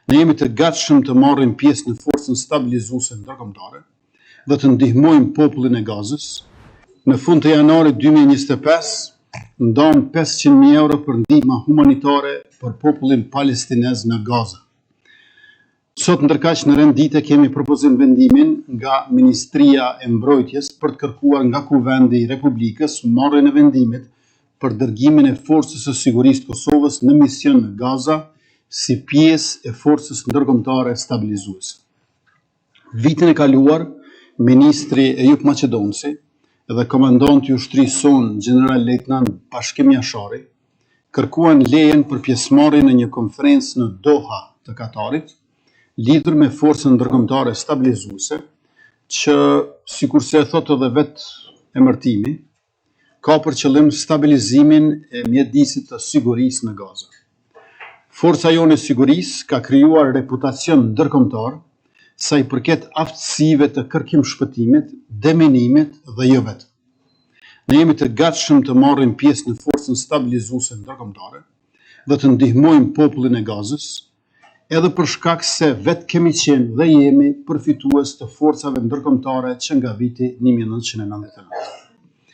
Ne jemi të gatshëm të marrim pjesë në forcën stabilizuese ndërkombëtare dhe të ndihmojmë popullin e Gazës. Në fund të janarit 2025, ndam 500.000 euro për ndihma humanitare për popullin palestinez në Gaza. Sot ndërkaq në rendite kemi propozim vendimin nga Ministria e Mbrojtjes për të kërkuar nga Kuvendi i Republikës marrjen e vendimit për dërgimin e Forcës së Sigurisë të Kosovës në mision në Gaza si pjesë e forcës ndërkombëtare stabilizuese. Vitin e kaluar, Ministri Eyüp Maqedonci dhe komandanti i ushtrisë son, General-Lejtnant Bashkim Jashari, kërkuan lejen për pjesëmarrje në një konferencë në Doha të Katarit, lidhur me forcën ndërkombëtare stabilizuese, që sikurse e thotë edhe vetë emërtimi, ka për qëllim stabilizimin e mjedisit të sigurisë në Gaza. Forca jone e sigurisë ka krijuar reputacion ndërkombëtar sa i përket aftësive të kërkim-shpëtimit, deminimit dhe jo vetëm. Ne jemi të gatshëm të marrim pjesë në forcën stabilizuese ndërkombëtare dhe të ndihmojmë popullin e Gazës, edhe për shkak se vetë kemi qenë dhe jemi përfitues të forcave ndërkombëtare që nga viti 1999.